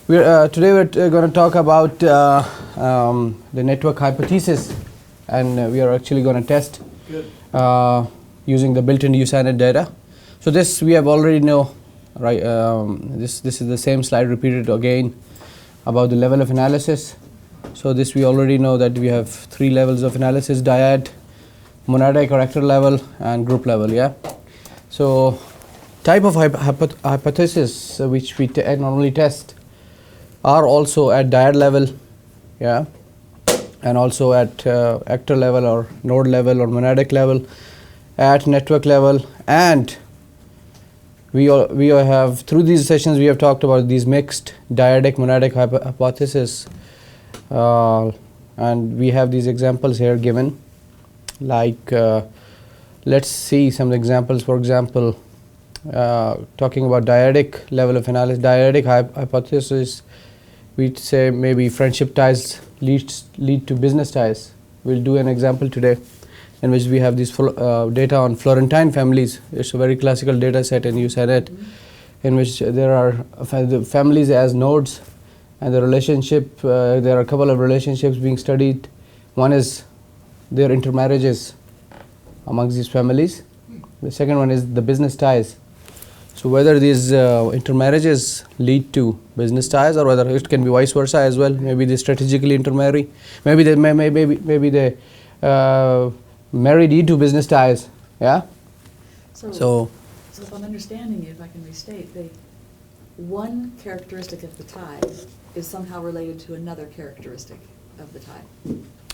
Today we're going to talk about the network hypothesis, and we are actually going to test using the built-in USANet data. So this we have already know, right? This is the same slide repeated again about the level of analysis. So this we already know that we have 3 levels of analysis: dyad, monadic or actor level, and group level. Yeah. So type of hypothesis which we normally test are also at dyad level, yeah, and also at actor level or node level or monadic level, at network level, and we have through these sessions we have talked about these mixed dyadic monadic hypothesis, and we have these examples here given. Like let's see some examples. For example, talking about dyadic level of analysis, dyadic hypothesis. We'd say maybe friendship ties lead to business ties. We'll do an example today in which we have this data on Florentine families. It's a very classical data set in USANet, in which there are the families as nodes, and the relationship, there are a couple of relationships being studied. One is their intermarriages amongst these families. The second one is the business ties. So whether these intermarriages lead to business ties, or whether it can be vice versa as well. Maybe they strategically intermarry. Maybe they maybe they marry due to business ties. Yeah. So if I'm understanding you, if I can restate, one characteristic of the tie is somehow related to another characteristic of the tie.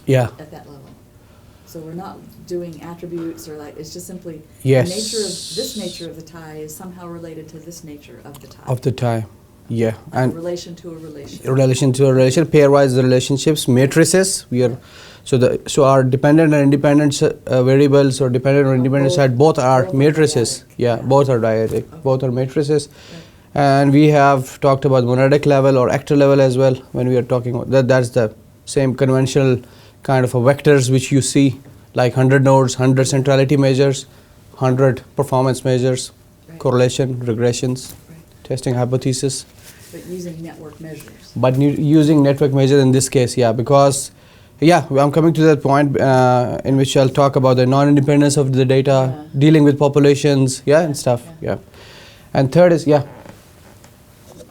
Yeah. At that level. So we're not doing attributes or like, it's just simply yes. This nature of the tie is somehow related to this nature of the tie. Of the tie, yeah. Like and relation to a relation. Relation to a relation, pairwise relationships, matrices. We are so our dependent and independent variables, or dependent or independent side, both are matrices. Yeah, both are dyadic. Okay. Both are matrices. Right. And we have talked about monadic level or actor level as well when we are talking about that. That's the same conventional kind of a vectors which you see, like 100 nodes, 100 centrality measures, 100 performance measures, right. Correlation, regressions, right. Testing hypothesis. But using network measures. But using network measures in this case, yeah, because, yeah, I'm coming to that point in which I'll talk about the non-independence of the data, dealing with populations, and stuff, yeah. And third is, I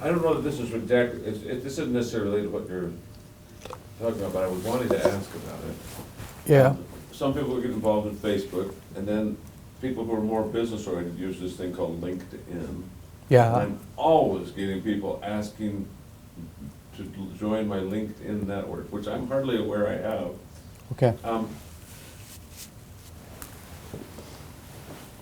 don't know that this is exactly, this isn't necessarily related to what you're talking about, but I was wanting to ask about it. Yeah. Some people get involved in Facebook, and then people who are more business oriented use this thing called LinkedIn. Yeah. And I'm always getting people asking to join my LinkedIn network, which I'm hardly aware I have. Okay.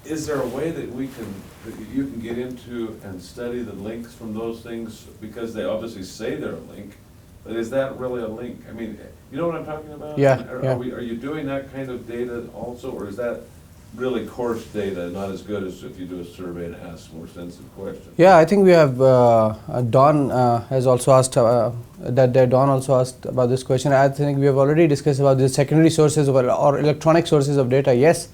Is there a way that you can get into and study the links from those things, because they obviously say they're a link? But is that really a link? I mean, you know what I'm talking about? Yeah. Are you doing that kind of data also, or is that really coarse data, not as good as if you do a survey and ask more sensitive questions? Yeah, I think we have Don has also asked Don also asked about this question. I think we have already discussed about the secondary sources or electronic sources of data. Yes.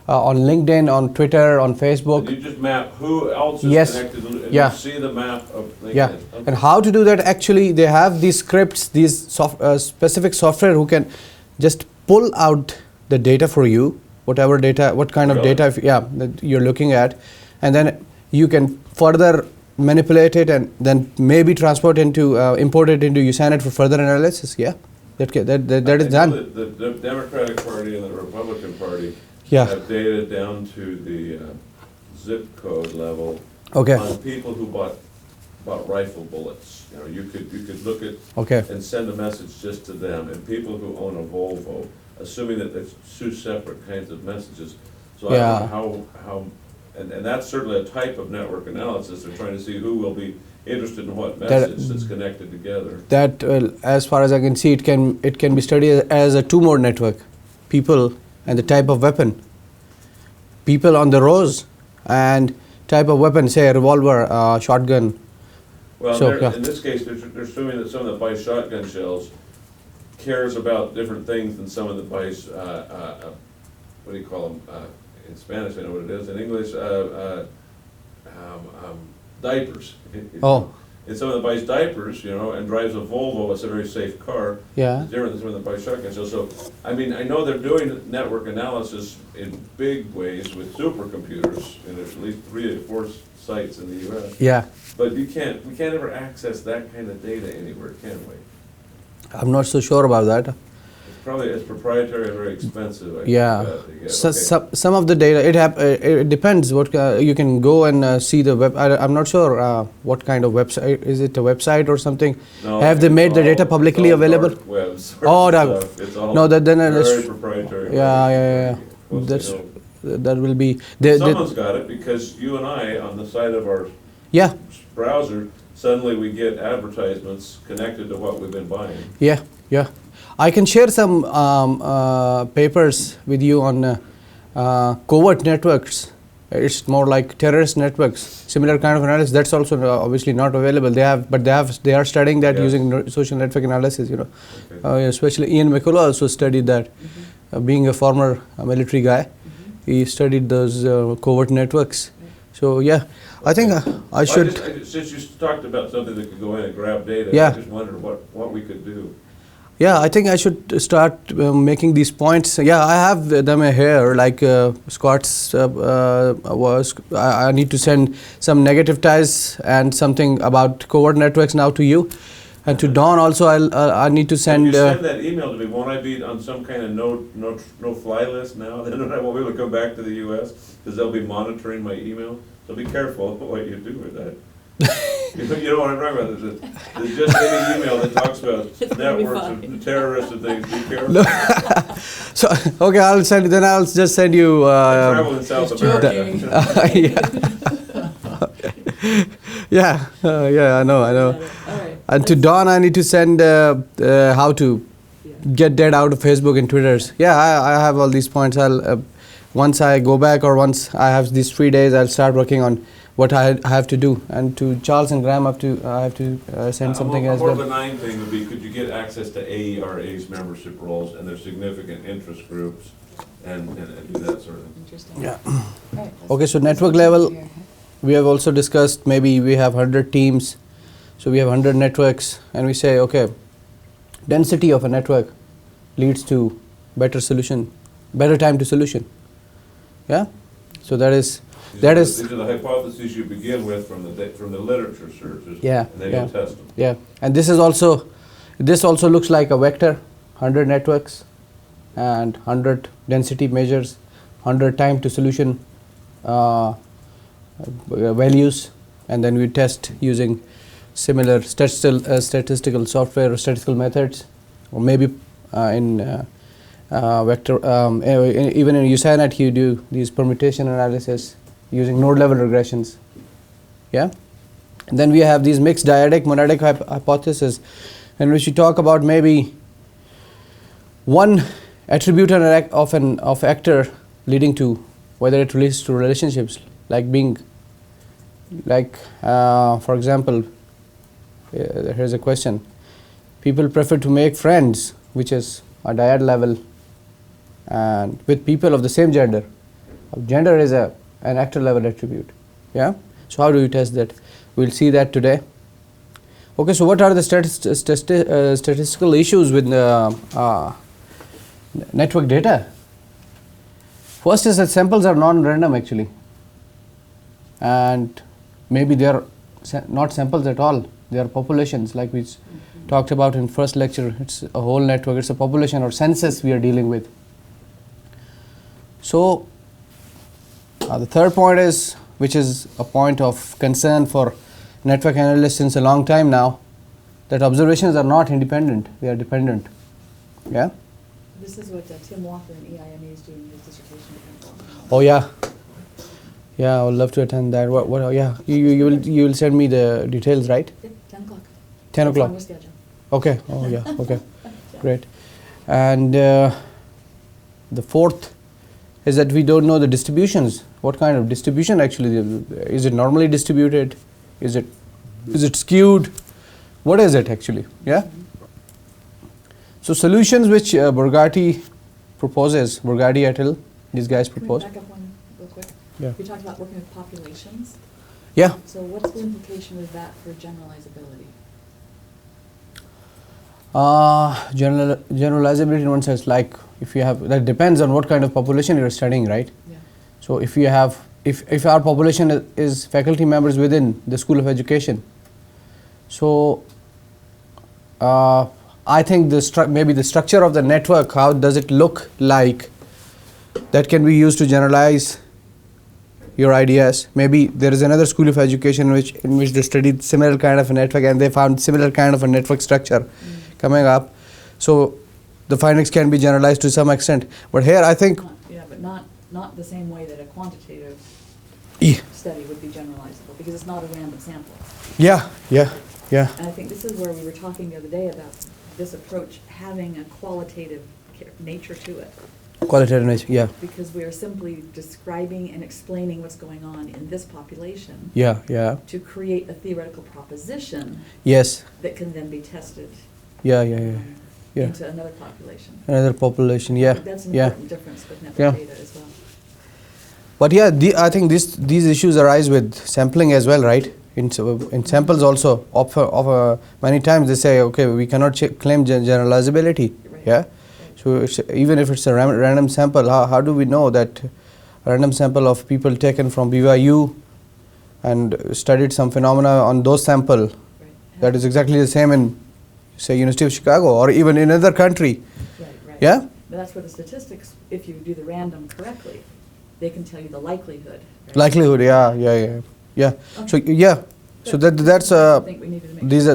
On LinkedIn, on Twitter, on Facebook. And you just map who else is connected, and you see the map of LinkedIn. Yeah, okay. And how to do that? Actually, they have these scripts, these specific software who can just pull out the data for you, whatever data, what kind of data, that you're looking at, and then you can further manipulate it and then maybe import it into USANet for further analysis. Yeah, that is done. The Democratic Party and the Republican Party. Yeah. Have data down to the zip code level on people who bought rifle bullets. You know, you could look at and send a message just to them, and people who own a Volvo, assuming that there's 2 separate kinds of messages. So I don't know how and that's certainly a type of network analysis. They're trying to see who will be interested in what message that's connected together. That, as far as I can see, it can be studied as a 2-mode network. People and the type of weapon. People on the rows and type of weapon, say a revolver, shotgun. Well, in this case, they're assuming that someone that buys shotgun shells cares about different things than someone that buys, what do you call them? In Spanish, I know what it is. In English, diapers. And someone that buys diapers, you know, and drives a Volvo, it's a very safe car. Yeah. It's different than someone that buys shotguns. So, I mean, I know they're doing network analysis in big ways with supercomputers, and there's at least 3 or 4 sites in the U.S. Yeah. But we can't ever access that kind of data anywhere, can we? I'm not so sure about that. It's proprietary and very expensive. I Yeah. bet. Some of the data, it depends. What you can go and see the web. I'm not sure what kind of website. Is it a website or something? No, Have they made the data publicly available? Dark web sort Oh, of that- stuff. It's all no, then very proprietary. Yeah. Most That's they that will be. don't. Someone's got it, because you and I, on the side of our Yeah. browser, suddenly we get advertisements connected to what we've been buying. Yeah. I can share some papers with you on covert networks. It's more like terrorist networks. Similar kind of analysis. That's also obviously not available. They are studying that using social network analysis. You know, Okay. especially Ian McCullough also studied that. Being a former military guy, he studied those covert networks. So yeah, I think I should. Since you talked about something that could go in and grab data, Yeah. I just wondered what we could do. Yeah, I think I should start making these points. Yeah, I have them here, like Scott's was. I need to send some negative ties and something about covert networks now to you. And to Don also, I need to send. If you send that email to me, won't I be on some kind of no-fly list now? Then I won't be able to come back to the U.S. because they'll be monitoring my email. So be careful what you do with that. You know what I'm talking about? There's just any email that talks about networks and terrorists and things. Be careful. No. So okay, I'll send. Then I'll just send you. I travel in South America. Yeah, I know. All right. And to Don, I need to send how to get dead out of Facebook and Twitters. Yeah, I have all these points. I'll once I go back, or once I have these 3 days, I'll start working on what I have to do. And to Charles and Graham, I have to send something as well. A more benign thing would be, could you get access to AERA's membership rolls and their significant interest groups, and do that sort of thing? Interesting. Yeah. All right, Okay, so network level, we have also discussed, maybe we have 100 teams, so we have 100 networks, and we say, okay, density of a network leads to better time to solution. Yeah, so these are the hypotheses you begin with from the literature searches. Yeah, and then you test them. Yeah, and this also looks like a vector, 100 networks and 100 density measures, 100 time to solution values, and then we test using similar statistical software or statistical methods, or maybe in vector, even in USANet you do these permutation analysis using node level regressions. Yeah, and then we have these mixed dyadic monadic hypothesis, in which we talk about maybe one attribute of actor leading to whether it relates to relationships, like being, like for example, here's a question: people prefer to make friends, which is a dyad level, and with people of the same gender. Gender is an actor level attribute. Yeah. So how do you test that? We'll see that today. Okay. So what are the statistical issues with network data? First is that samples are non-random actually, and maybe they are not samples at all. They are populations, like we talked about in first lecture. It's a whole network. It's a population or census we are dealing with. So the third point is, which is a point of concern for network analysts since a long time now, that observations are not independent, they are dependent. Yeah? This is what Tim Walker in EIME is doing his dissertation. Oh yeah. Yeah, I would love to attend that. What yeah, you will send me the details, right? Yep, 10 o'clock. 10 It's o'clock. on your schedule. Okay. Oh yeah. Okay. Great. And the fourth is that we don't know the distributions. What kind of distribution actually? Is it normally distributed? Is it skewed? What is it actually? Yeah. So solutions which Borgatti proposes, Borgatti et al. These guys propose. Can we back up one real quick? Yeah. We talked about working with populations. Yeah. So what's the implication of that for generalizability? Generalizability in one sense, like if you have, that depends on what kind of population you're studying, right? Yeah. So if you have, if our population is faculty members within the School of Education, so I think maybe the structure of the network, how does it look like, that can be used to generalize your ideas. Maybe there is another School of Education in which they studied similar kind of a network and they found similar kind of a network structure coming up. So the findings can be generalized to some extent. But here I think... But not the same way that a quantitative study would be generalizable, because it's not a random sample. Yeah. And I think this is where we were talking the other day about this approach having a qualitative nature to it. Qualitative nature, yeah. Because we are simply describing and explaining what's going on in this population. Yeah. To create a theoretical proposition. Yes. That can then be tested. Yeah. Into another population. Another population, yeah. That's an important difference with network data as well. But yeah, I think these issues arise with sampling as well, right? In samples also, many times they say, okay, we cannot claim generalizability. Right. Yeah. So even if it's a random sample, how do we know that a random sample of people taken from BYU and studied some phenomena on those sample, that is exactly the same in, say, University of Chicago or even in another country? Right. Yeah? But that's where the statistics, if you do the random correctly, they can tell you the likelihood. Right? Likelihood, yeah. Okay. So yeah, so that's I think we needed to make these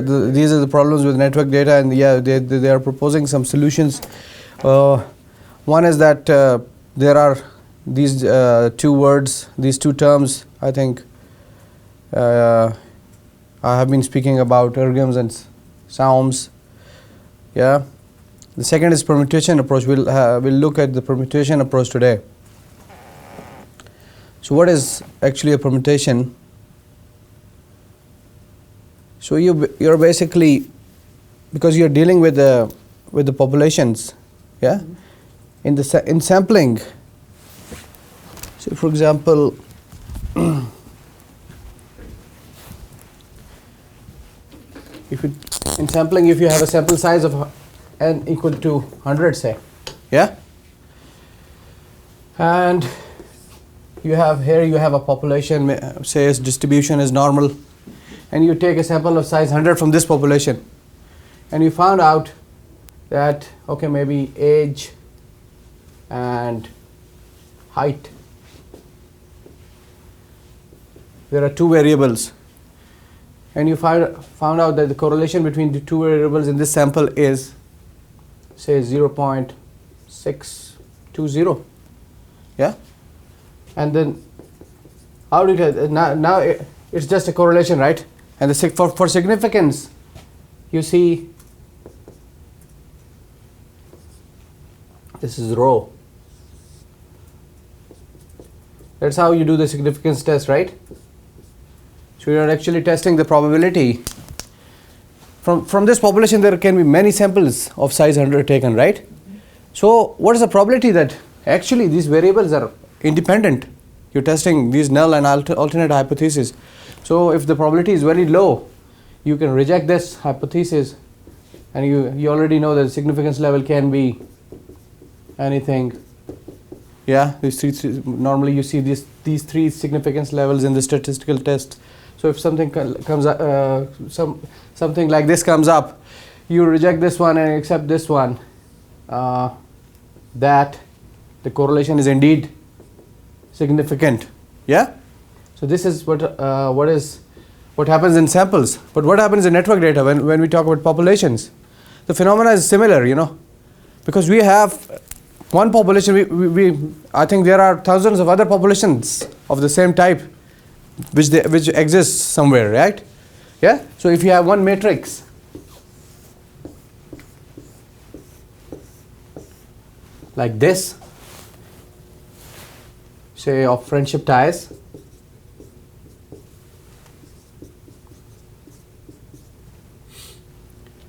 are the problems with network data, and yeah, they are proposing some solutions. One is that there are these two words, these two terms. I think I have been speaking about ergums and psalms. Yeah. The second is permutation approach. We'll look at the permutation approach today. So what is actually a permutation? So you're basically, because you're dealing with the populations, yeah. Mm-hmm. In sampling. So for example, in sampling, if you have a sample size of n equal to 100, say, yeah, and you have a population, say its distribution is normal, and you take a sample of size 100 from this population, and you found out that, okay, maybe age and height, there are two variables, and you found out that the correlation between the two variables in this sample is, say, 0.620, yeah, and then how do you now it's just a correlation, right? And for significance, you see this is rho. That's how you do the significance test, right? So you are actually testing the probability. From this population, there can be many samples of size 100 taken, right? Mm-hmm. So what is the probability that actually these variables are independent? You're testing these null and alternate hypotheses. So if the probability is very low, you can reject this hypothesis, and you already know that the significance level can be anything. Yeah, normally you see these three significance levels in the statistical test. So if something comes up, something like this comes up, you reject this one and accept this one, that the correlation is indeed significant. Yeah. So this is what happens in samples. But what happens in network data when we talk about populations? The phenomena is similar, because we have one population. I think there are thousands of other populations of the same type, which exist somewhere, right? Yeah. So if you have one matrix, like this, say, of friendship ties,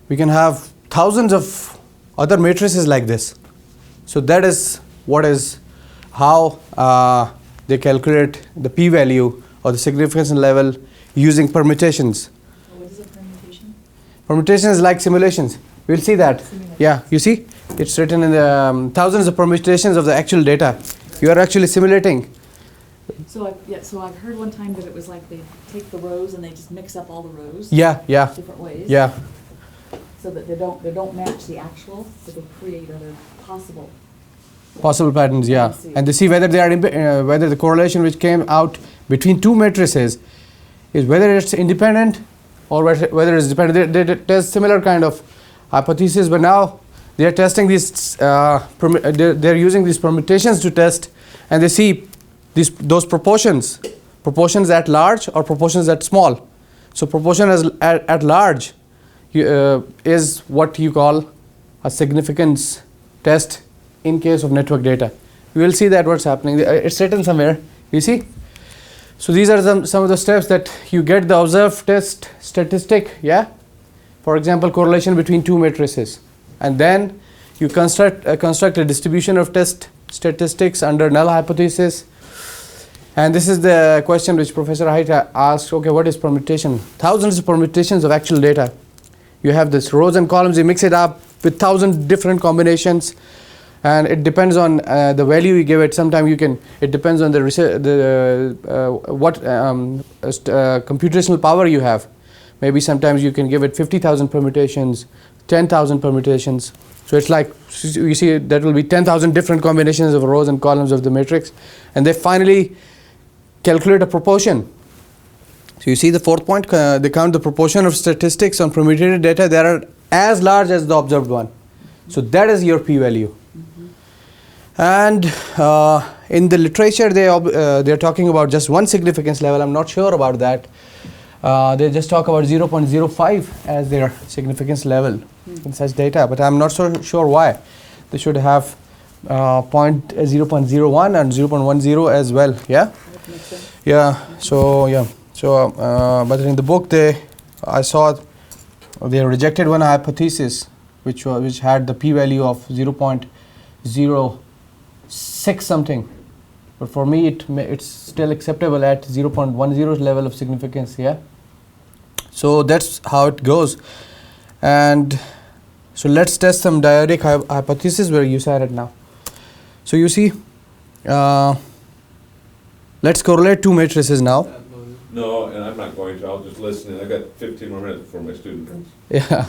we can have thousands of other matrices like this. So that is how they calculate the p-value or the significance level using permutations. What is a permutation? Permutation is like simulations. We'll see that. Yeah, you see? It's written in the thousands of permutations of the actual data. You are actually simulating. So I've heard one time that it was like they take the rows and they just mix up all the rows. Yeah, yeah. Different ways. Yeah. So that they don't match the actual, but they create other possible patterns, yeah. And they see whether they are whether the correlation which came out between two matrices is whether it's independent or whether it's dependent. They test similar kind of hypothesis, but now they are testing these. They're using these permutations to test, and they see those proportions at large or proportions at small. So proportion at large is what you call a significance test in case of network data. We will see that what's happening. It's written somewhere. You see? So these are some of the steps that you get the observed test statistic. Yeah. For example, correlation between two matrices, and then you construct a distribution of test statistics under null hypothesis. And this is the question which Professor Haidt asked. Okay, what is permutation? Thousands of permutations of actual data. You have this rows and columns. You mix it up with 1,000 different combinations, and it depends on the value you give it. Sometimes you can. It depends on what computational power you have. Maybe sometimes you can give it 50,000 permutations, 10,000 permutations. So it's like you see that will be 10,000 different combinations of rows and columns of the matrix, and they finally calculate a proportion. So you see the fourth point, they count the proportion of statistics on permutated data that are as large as the observed one. So that is your p-value. And in the literature, they're talking about just one significance level. I'm not sure about that. They just talk about 0.05 as their significance level in such data, but I'm not so sure why. They should have 0.01 and 0.10 as well. Yeah. Yeah. So yeah. So, but in the book, I saw they rejected one hypothesis, which had the p-value of 0.06 something. But for me, it's still acceptable at 0.10 level of significance. Yeah. So that's how it goes. And so let's test some dyadic hypothesis where you said it now. So you see, let's correlate two matrices now. No, and I'm not going to. I'll just listen. I've got 15 more minutes before my student comes. Yeah.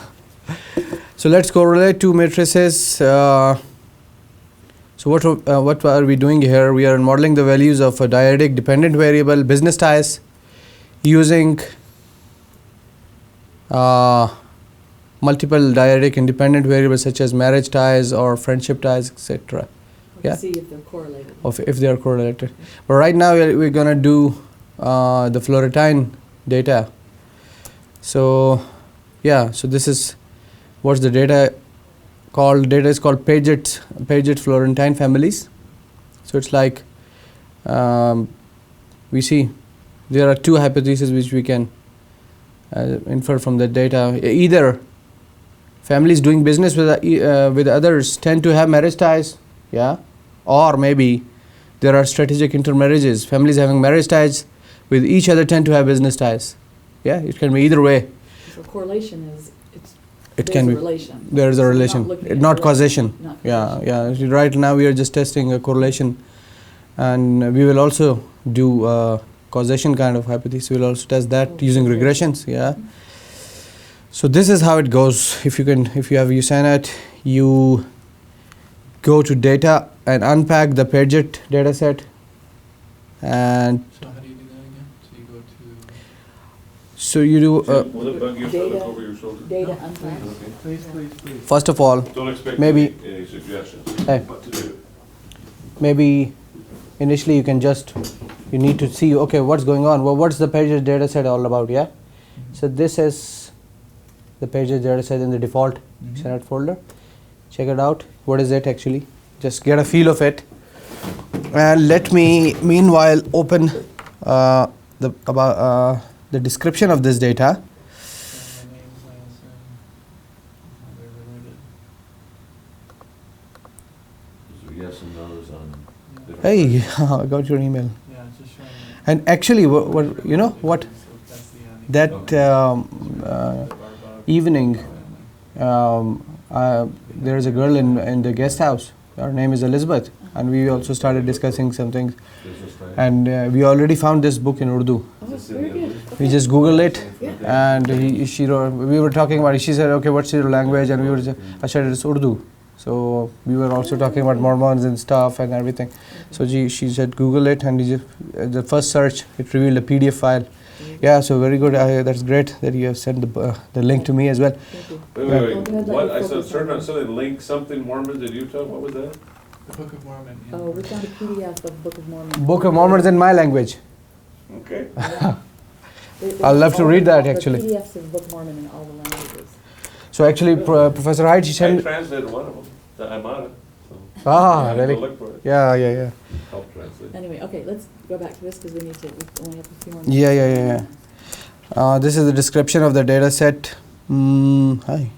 So let's correlate two matrices. So what are we doing here? We are modeling the values of a dyadic dependent variable business ties using multiple dyadic independent variables such as marriage ties or friendship ties, etc. Yeah. See if they're correlated. If they are correlated. But right now we're going to do the Florentine data. So yeah, so this is what's the data called. Data is called Paget Florentine families. So it's like we see there are two hypotheses which we can infer from the data. Either families doing business with others tend to have marriage ties, yeah, or maybe there are strategic intermarriages. Families having marriage ties with each other tend to have business ties. Yeah, it can be either way. So correlation is it can be relation. There is a relation, not causation. Not Yeah. Right now we are just testing a correlation, and we will also do causation kind of hypothesis. We will also test that using regressions. Yeah. So this is how it goes. If you have USANET, you go to data and unpack the Paget data set. And so how do you do that again? So you go to... So you do... Will it bug you if I look over your shoulder? Data unpack. Please. First of all, Don't expect maybe any suggestions. Hey. What to do. Maybe initially you need to see, okay, what's going on? Well, what's the Paget data set all about, yeah? So this is the Paget data set in the default USANET folder. Check it out. What is it actually? Just get a feel of it. And let me meanwhile open the description of this data. So yes and no's on. Hey, I got your email. Yeah, it's just showing And actually, what you know what? That evening, there is a girl in the guest house. Her name is Elizabeth, and we also started discussing some things. And we already found this book in Urdu. Oh, very good. We just Googled it, Yeah. and she wrote, we were talking about it. She said, "Okay, what's your language?" And we were just, I said, "It's Urdu." So we were also talking about Mormons and stuff and everything. So she said, "Google it," and the first search, it revealed a PDF file. Yeah, so very good. That's great that you have sent the link to me as well. Thank you. Wait. What, I said, something link, something Mormon, did you tell, what was that? The Book of Mormon. Yeah. Oh, we found a PDF of Book of Mormon. Book of Mormon is in my language. Okay. I'd love to read that, actually. The PDFs of Book of Mormon in all the languages. So actually, Professor Hyde, she I sent. translated one of them, the Imada. So Ah, I had to really? look for it. Yeah. Help translate. Anyway, okay, let's go back to this because we only have a few more minutes. Yeah. This is the description of the data set. Hi.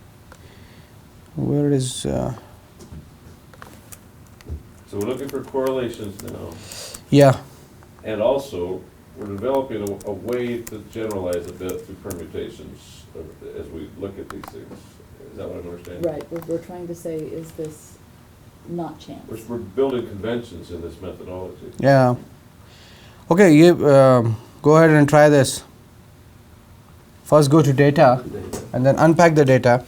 Where is? So we're looking for correlations now, Yeah. and also, we're developing a way to generalize a bit through permutations as we look at these things. Is that what I'm understanding? Right, we're trying to say, is this not chance? We're building conventions in this methodology. Yeah. Okay, you go ahead and try this. First go to data and then unpack the data.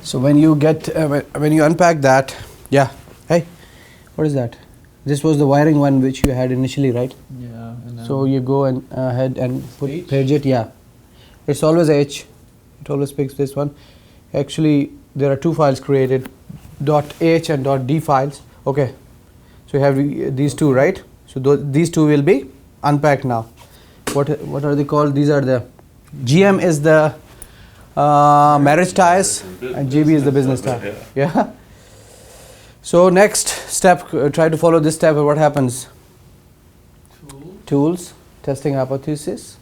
So when you get when you unpack that, yeah. Hey, what is that? This was the wiring one which you had initially, right? Yeah. And then So you go and ahead and put H? page it. Yeah, it's always H. It always picks this one. Actually, there are two files created, .h and .d files. Okay, so you have these two, right? So these two will be unpacked now. What are they called? These are the GM is the marriage ties and GB is the business tie. Yeah. So next step, try to follow this step. What happens? Tools, testing hypothesis.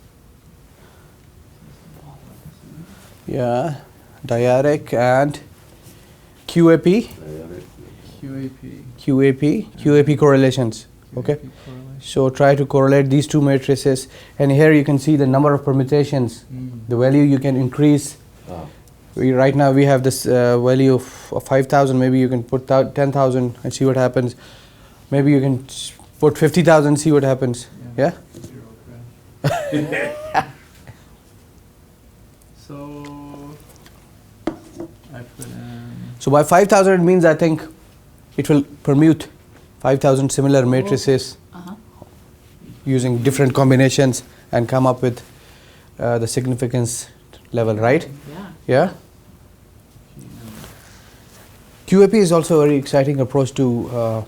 Yeah, dyadic and QAP. QAP correlations. Okay. QAP correlation. So try to correlate these two matrices, and here you can see the number of permutations. The value you can increase. Right now we have this value of 5,000. Maybe you can put 10,000 and see what happens. Maybe you can put 50,000 and see what happens. Yeah. Zero crash. So I put in. So by 5,000 it means I think it will permute 5,000 similar matrices using different combinations and come up with the significance level, right? Yeah. QAP is also a very exciting approach to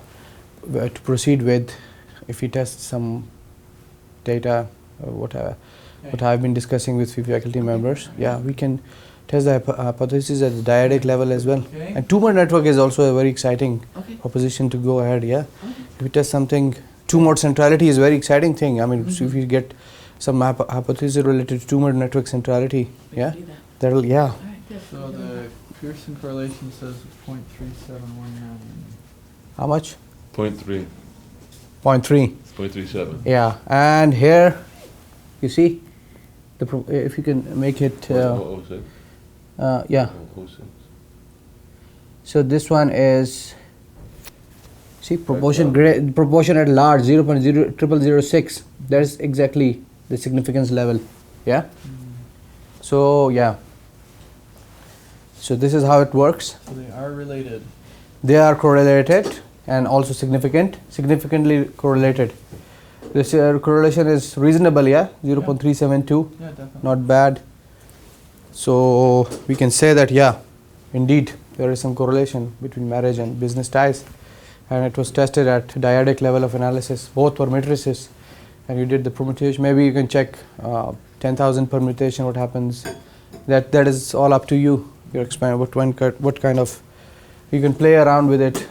proceed with if you test some data, what I've been discussing with few faculty members. Yeah, we can test the hypothesis at the dyadic level as well. And tumor network is also a very exciting proposition to go ahead. Yeah, if you test something, tumor centrality is a very exciting thing. I mean, so if you get some hypothesis related to tumor network centrality, yeah, that'll So the Pearson correlation says 0.3719. How much? 0.3. 0.3. 0.37. Yeah, and here you see if you can make it. Yeah. So this one is, see, proportion at large 0.0006. That's exactly the significance level. Yeah. So yeah. So this is how it works. So they are related. They are correlated and also significantly correlated. This correlation is reasonable, yeah, 0.372. Yeah, definitely. Not bad. So we can say that, yeah, indeed, there is some correlation between marriage and business ties. And it was tested at dyadic level of analysis. Both were matrices. And you did the permutation. Maybe you can check 10,000 permutation, what happens. That is all up to you. Your experiment, what kind of, you can play around with it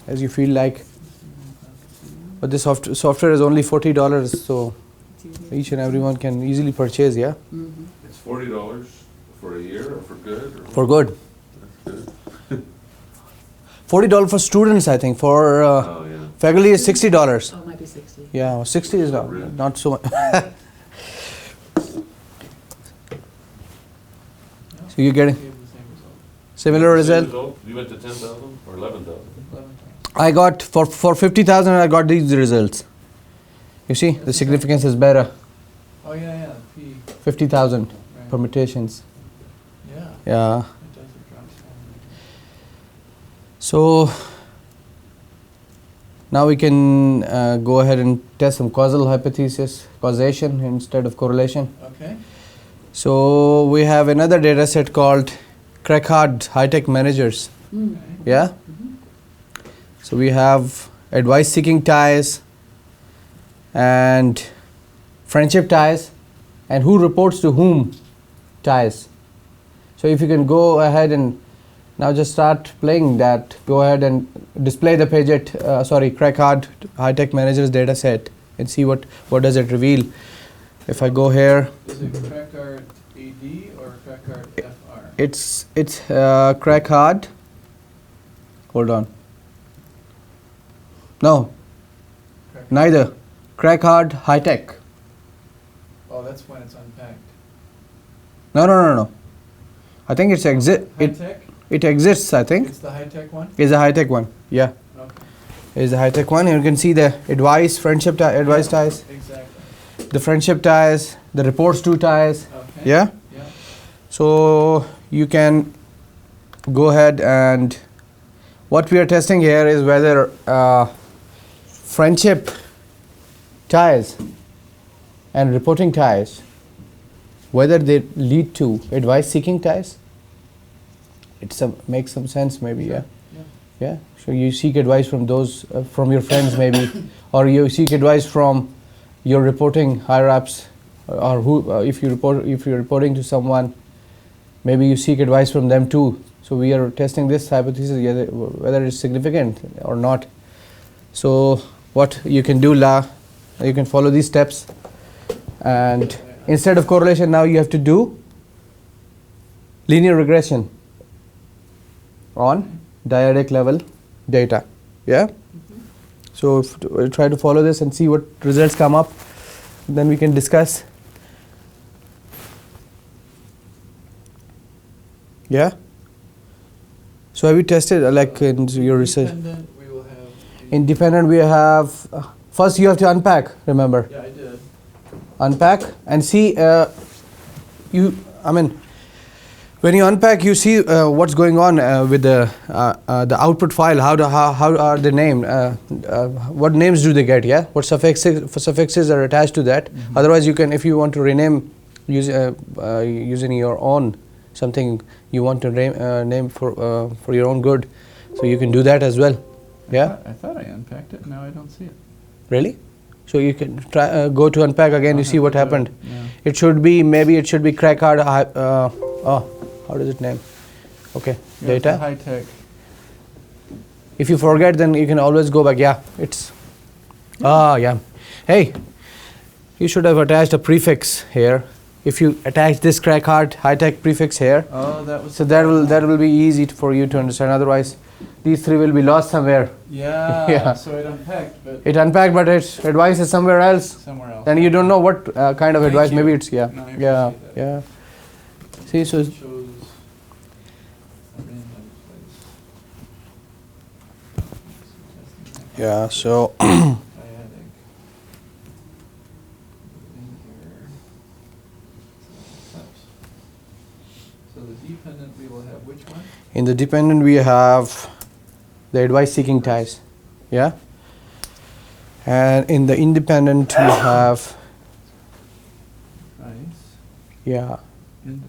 as you feel like. But this software is only $40, so each and everyone can easily purchase. Yeah. It's $40 for a year or for good? Or For good. That's good. $40 for students, I think. For Oh, yeah. faculty is $60. Oh, it might be 60. Yeah, 60 is not so much. So you're getting Gave the same result. similar result? You went to 10,000 or 11,000? 11,000. I got for 50,000. I got these results. You see, the significance is better. Oh, yeah, P. 50,000 Right. permutations. Yeah. Yeah. It does, it drops down. So now we can go ahead and test some causal hypothesis, causation instead of correlation. Okay. So we have another data set called Crackard high-tech managers. Mm. Okay. Yeah. Mhm. So we have advice-seeking ties and friendship ties, and who reports to whom ties. So if you can go ahead and now just start playing that, go ahead and display the Crackard high-tech managers data set and see what does it reveal. If I go here, Is it Crackard AD or Crackard FR? it's Crackard. Hold on. No, Crackard. neither. Crackard high-tech. Oh, that's when it's unpacked. No. I think it High-tech? exists, I think. It's the high-tech one? It's a high-tech one. Yeah. Okay. It's a high-tech one. And you can see the advice, friendship advice ties, Exactly. the friendship ties, the reports to ties. Okay. Yeah. Yeah. So you can go ahead, and what we are testing here is whether friendship ties and reporting ties, whether they lead to advice-seeking ties. Makes some sense, maybe. Sure. Yeah. Yeah. So you seek advice from those from your friends, maybe, or you seek advice from your reporting higher-ups, or who if you're reporting to someone, maybe you seek advice from them too. So we are testing this hypothesis whether it's significant or not. So what you can do, you can follow these steps, and instead of correlation, now you have to do linear regression on dyadic level data. Yeah. So if we try to follow this and see what results come up, then we can discuss. Yeah. So have you tested in your research? Independent, we will have. Independent, we have first you have to unpack. Remember, Yeah, I did. unpack and see. When you unpack, you see what's going on with the output file. How are they named? What names do they get? Yeah, what suffixes are attached to that. Mm-hmm. Otherwise, you can, if you want to rename using your own something you want to name for your own good, so you can do that as well. Yeah. I thought I unpacked it. Now I don't see it. Really? So you can try go to unpack again. You see what happened. Yeah. It should be Crackard. How does it name? Okay, Yeah, data. high tech. If you forget, then you can always go back. Yeah, it's. Yeah. Hey, you should have attached a prefix here. If you attach this Crackard high-tech prefix here, Oh, that was. so that will be easy for you to understand. Otherwise, these three will be lost somewhere. Yeah. Yeah. So it unpacked, but It unpacked, but its advice is somewhere else. somewhere else. Then you don't know what kind of Thank advice. you. Maybe it's No, I appreciate that. yeah. See, so It shows a random place. yeah, so Dyadic. In here. So the dependent we will have which one? in the dependent we have the advice-seeking ties, yeah, and in the independent we have Price. yeah. Independent.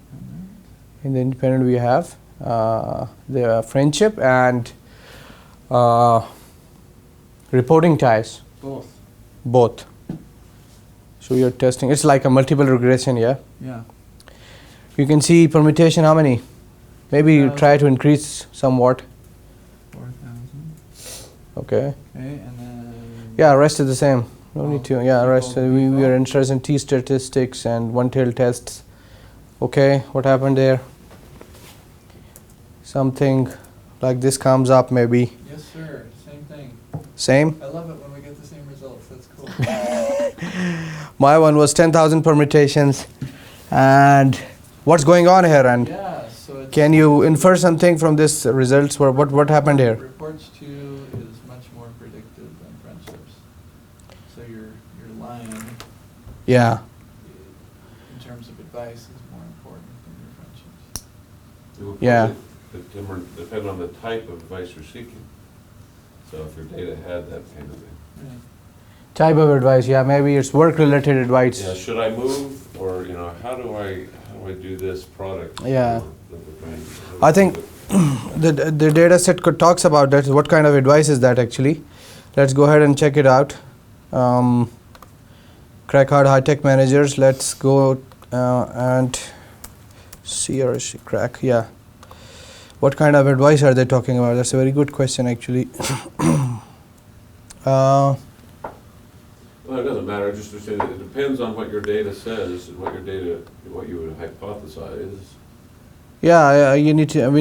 In the independent, we have the friendship and reporting ties, Both. So you're testing. It's like a multiple regression, yeah. Yeah. You can see permutation. How many? Maybe you 1,000. try to increase somewhat. 4,000. Okay. Okay, and then. Yeah, rest is the same. No need to. Yeah, rest. Default, We are default. interested in T statistics and one-tailed tests. Okay, what happened there? Something like this comes up maybe. Yes, sir. Same thing. Same? I love it when we get the same results. That's cool. My one was 10,000 permutations. And what's going on here? And Yeah, so it's can you infer something from this results? What happened here? reports to is much more predictive than friendships. So your line Yeah. in terms of advice is more important than your friendships. It will Yeah. probably depend on the type of advice you're seeking. So if your data had that kind of thing. Right. Type of advice, yeah, maybe it's work-related advice. Yeah, should I move, or, you know, how do I do this product? Yeah. that we're trying to do? I think the data set talks about that. What kind of advice is that actually? Let's go ahead and check it out. Crack hard high-tech managers. Let's go and see or crack. Yeah. What kind of advice are they talking about? That's a very good question actually. Well, it doesn't matter, just to say that it depends on what your data says and what you would hypothesize. Yeah, we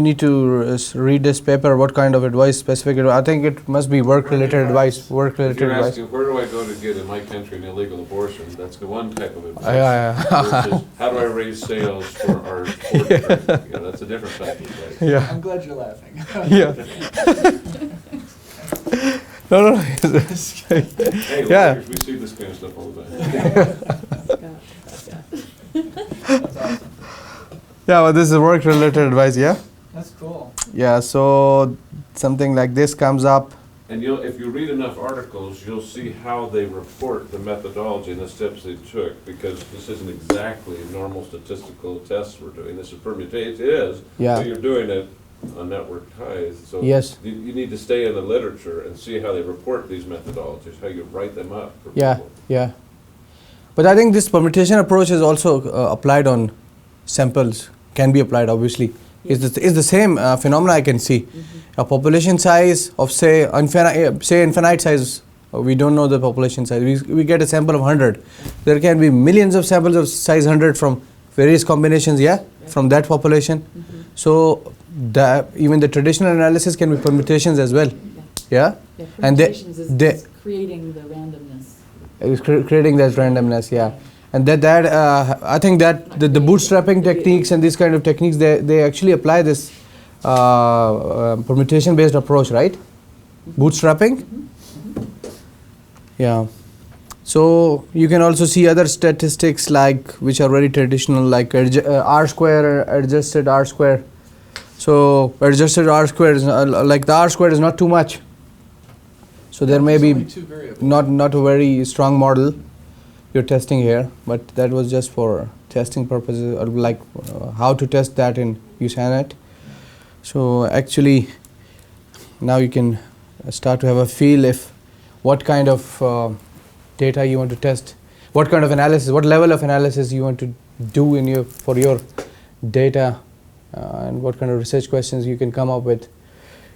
need to read this paper. What kind of advice, specific advice? I think it must be work-related advice. If Work-related you're advice. asking, where do I go to get in my country an illegal abortion, that's the one type of advice. Yeah. Versus, how do I raise sales for our sport drink? You know, that's a different type of advice. Yeah. I'm glad you're laughing. Yeah. No. Hey, Yeah. lawyers, we see this kind of stuff all the time. That's awesome. Yeah, well, this is work-related advice. Yeah. That's cool. Yeah. So something like this comes up. And if you read enough articles, you'll see how they report the methodology and the steps they took, because this isn't exactly normal statistical tests we're doing. This is permutation. It is, Yeah. but you're doing it on network ties. So Yes. you need to stay in the literature and see how they report these methodologies, how you write them up for Yeah. people. Yeah. But I think this permutation approach is also applied on samples. Can be applied, obviously. Yes. It's the same phenomena I can see. A population size of say infinite size. We don't know the population size. We get a sample of 100. There can be millions of samples of size 100 from various combinations. Yeah, from that population. So even the traditional analysis can be permutations as well. Yeah, Yeah, and permutations is creating the randomness. creating that randomness. Yeah, and that I think that the bootstrapping techniques and these kind of techniques they actually apply this permutation based approach, right? Bootstrapping. Yeah. So you can also see other statistics like which are very traditional, like R square, adjusted R square. So adjusted R square is like the R square is not too much. So there may be not a very strong model you're testing here, but that was just for testing purposes, or like how to test that in USANET. So actually now you can start to have a feel if what kind of data you want to test, what kind of analysis, what level of analysis you want to do for your data, and what kind of research questions you can come up with.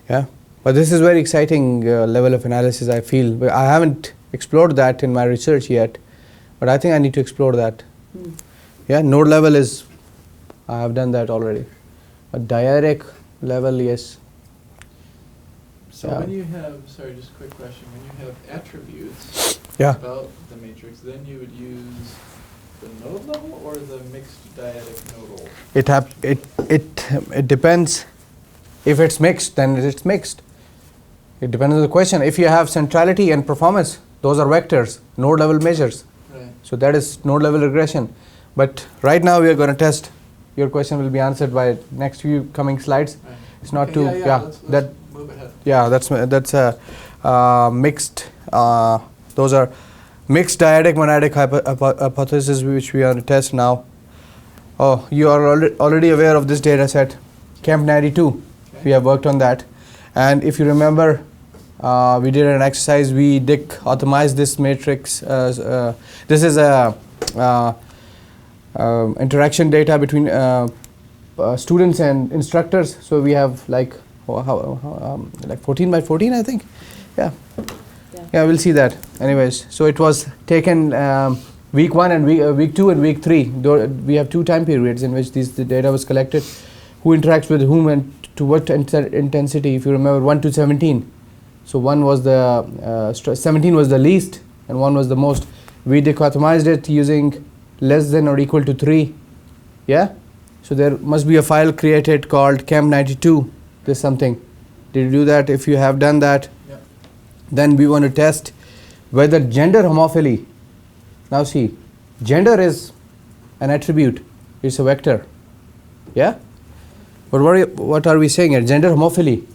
Yeah, but this is very exciting level of analysis, I feel. But I haven't explored that in my research yet, but I think I need to explore that. Yeah, node level I have done that already. But dyadic level, yes. So when you have, sorry, just a quick question, when you have attributes about the matrix, then you would use the node level or the mixed dyadic nodal? It depends. If it's mixed, then it's mixed. It depends on the question. If you have centrality and performance, those are vectors, node level measures. Right. So that is node level regression. But right now we are going to test. Your question will be answered by next few coming slides. Right. It's not Okay, too let's move ahead. Yeah, that's a mixed. Those are mixed dyadic monadic hypothesis which we are going to test now. Oh, you are already aware of this data set, Camp 92. Okay. We have worked on that, and if you remember, we did an exercise. We dichotomized this matrix. This is a interaction data between students and instructors. So we have like 14 by 14, I think. Yeah, we'll see that. Anyways, so it was taken week 1 and week 2 and week 3. We have 2 time periods in which the data was collected. Who interacts with whom, and to what intensity? If you remember, 1 to 17. So 1 was the 17 was the least, and 1 was the most. We dichotomized it using less than or equal to 3. Yeah. So there must be a file created called camp92. There's something. Did you do that? If you have done that, yep. Then we want to test whether gender homophily. Now see, gender is an attribute. It's a vector. Yeah. But what are we saying here? Gender homophily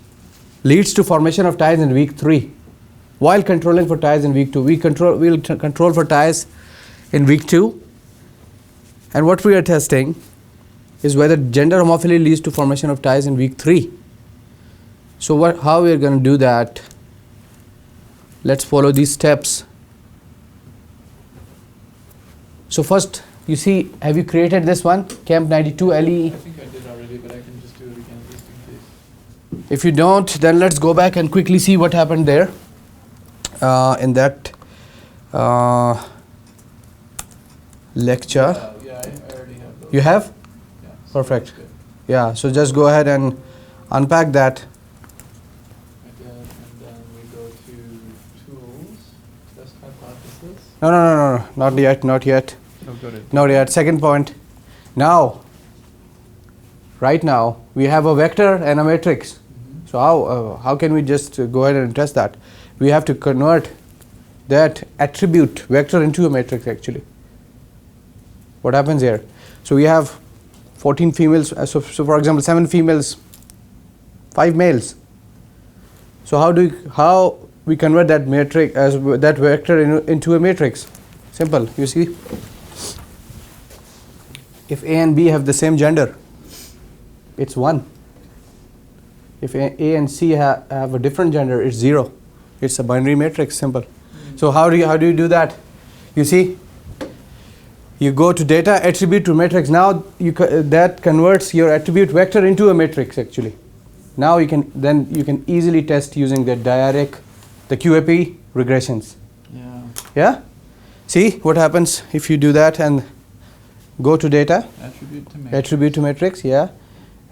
leads to formation of ties in week 3, while controlling for ties in week 2. We'll control for ties in week 2, and what we are testing is whether gender homophily leads to formation of ties in week 3. So how we are going to do that? Let's follow these steps. So first, you see, have you created this one, camp92 LE? I think I did already, but I can just do it again just in case. If you don't, then let's go back and quickly see what happened there in that lecture. Yeah, I already have those. You have? Yeah, so Perfect. that's good. Yeah, so just go ahead and unpack that. I did, and then we go to tools, test hypothesis. No, not yet. Oh, go to Not yet. Second point. Now, right now, we have a vector and a matrix. Mm-hmm. So how can we just go ahead and test that? We have to convert that attribute vector into a matrix actually. What happens here? So we have 14 females, so for example 7 females, 5 males. So how we convert that matrix as that vector into a matrix? Simple. You see, if A and B have the same gender, it's 1. If A and C have a different gender, it's 0. It's a binary matrix. Simple. So how do you do that? You see, you go to data, attribute to matrix. Now that converts your attribute vector into a matrix actually. Now you can easily test using the dyadic, the QAP regressions. Yeah. Yeah. See what happens if you do that and go to data, attribute to matrix. Yeah.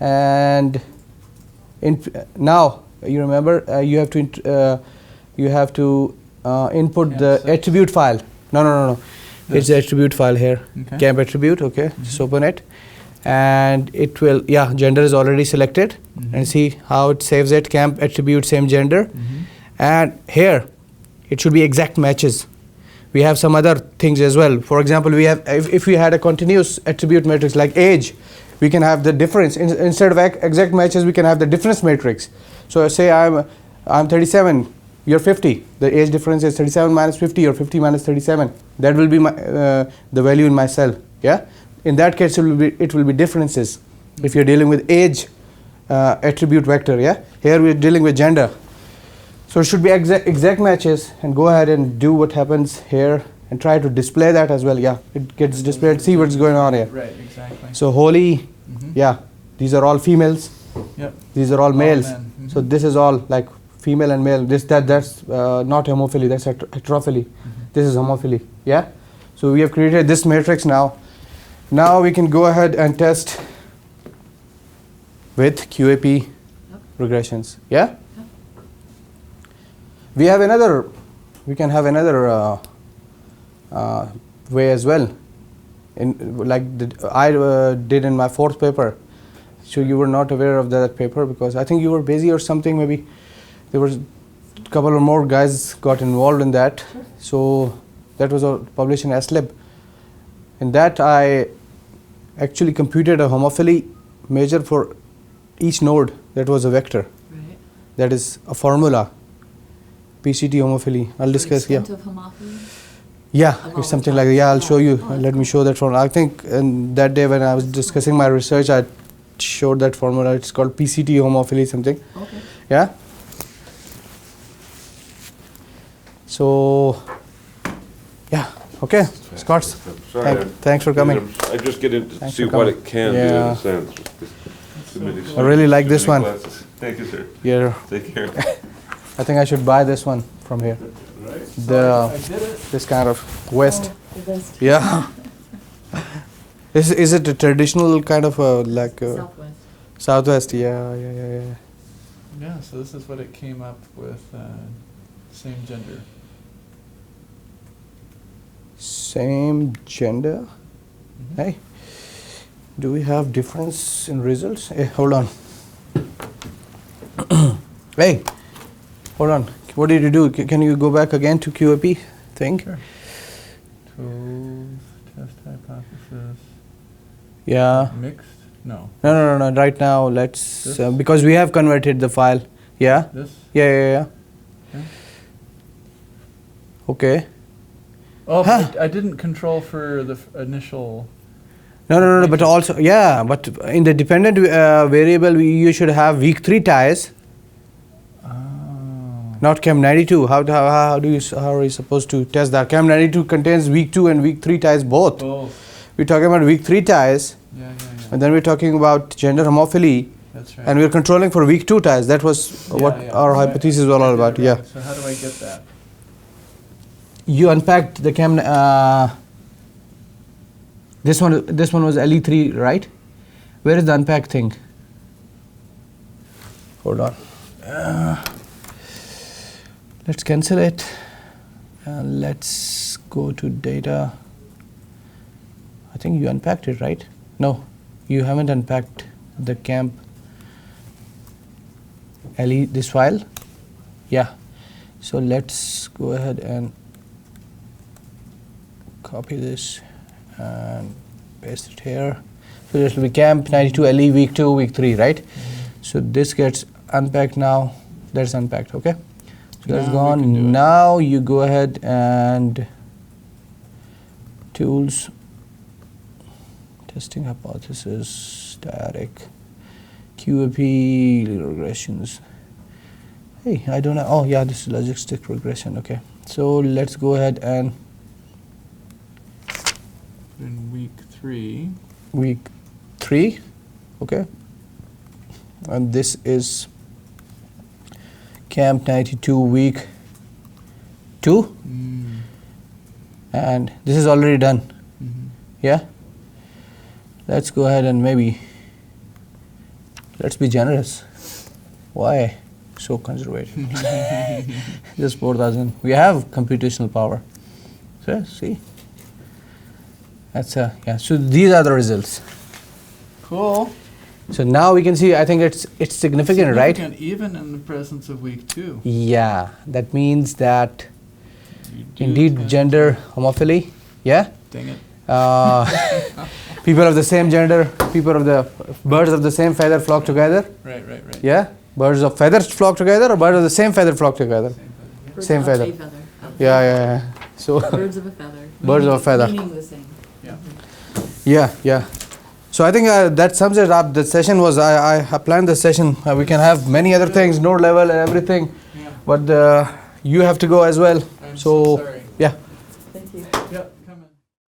And now you remember you have to input the attribute file. No. It's the attribute file here. Okay. Camp attribute. Okay. Mm-hmm. Just open it, and it will. Yeah, gender is already selected, Mm-hmm. and see how it saves it. Camp attribute same gender, Mm-hmm. and here it should be exact matches. We have some other things as well. For example, we have if we had a continuous attribute matrix like age, we can have the difference instead of exact matches. We can have the difference matrix. So say I'm 37. You're 50. The age difference is 37 minus 50 or 50 minus 37. That will be my the value in my cell. Yeah. In that case, it will be differences. If you're dealing with age attribute vector. Yeah. Here we're dealing with gender. So it should be exact matches, and go ahead and do what happens here and try to display that as well. Yeah. It gets displayed. See what's going on here. Right. Exactly. So holy. Mm-hmm. Yeah. These are all females. Yep. These are all males. Mm-hmm. So this is all like female and male. That's not homophily. That's heterophily. Mm-hmm. This is homophily. Yeah. So we have created this matrix now. Now we can go ahead and test with QAP regressions. Yeah. We have another. We can have another way as well. I did in my 4th paper. So you were not aware of that paper because I think you were busy or something. Maybe there was a couple or more guys got involved in that. So that was published in SLib. In that I actually computed a homophily measure for each node that was a vector. Right. That is a formula. PCT homophily. I'll discuss. Yeah. Extent of homophily? Yeah, Along it's something with like that. Yeah, I'll that. show you. Oh, Let me show that formula. I think that day when I was discussing my research, I showed that formula. It's called PCT homophily something. Okay. Yeah. So, yeah. Okay, Scott. Sorry, Thanks for coming. I just get in to Thanks see for what coming. it can do in Yeah. a sense. I really like this one. Thank you, sir. Yeah. Take care. I think I should buy this one from here. I did it. This kind of vest. Oh, the best. Yeah. Is it a traditional kind of like Southwest. Southwest, yeah. Yeah, so this is what it came up with, same gender. Same gender. Mm-hmm. Hey, do we have difference in results? Hey, hold on. Hey, hold on. What did you do? Can you go back again to QAP thing? Sure. Tools, test hypothesis. Yeah. Mixed? No. No. Right now, let's This? because we have converted the file. Yeah. This? Yeah. Okay. Okay. Oh, Huh. I didn't control for the initial. No. But also, yeah. But in the dependent variable, you should have week 3 ties. Oh. Not Chem 92. How are you supposed to test that? Chem 92 contains week 2 and week 3 ties both. Both. We're talking about week 3 ties. Yeah. And then we're talking about gender homophily. That's right. And we're controlling for week 2 ties. That was what our hypothesis was all about. Yeah. So how do I get that? You unpacked the Chem. This one was LE3, right? Where is the unpack thing? Hold on. Let's cancel it. Let's go to data. I think you unpacked it, right? No, you haven't unpacked the camp LE, this file. Yeah. So let's go ahead and copy this and paste it here. So this will be camp 92 LE week 2, week 3, right? Mm-hmm. So this gets unpacked now. That's unpacked, okay? So that's Now we can do gone. it. Now you go ahead and tools, testing hypothesis, static, QAP regressions. Hey, I don't know. Oh yeah, this is logistic regression. Okay, so let's go ahead and In week 3. week 3, okay, and this is camp 92 week 2, and this is already done. Mm-hmm. Yeah, let's go ahead and maybe let's be generous. Why so conservative? Just 4,000. We have computational power. So see, that's yeah. So these are the results. Cool. So now we can see. I think it's significant, right? Even in the presence of week 2. Yeah, that means that You do indeed tend gender to- homophily. Yeah. Dang it. People of the same gender, people of the birds of the same feather flock together. Right. Yeah, birds of feathers flock together, or birds of the same feather flock together. Birds Same of feather. a feather. Yeah. So Birds of a feather. Birds of a feather. Meaning the same. Yeah. yeah. So I think that sums it up. The session was I planned the session. We can have many other things, node level and everything, Yeah. but you have to go as well. I'm So sorry.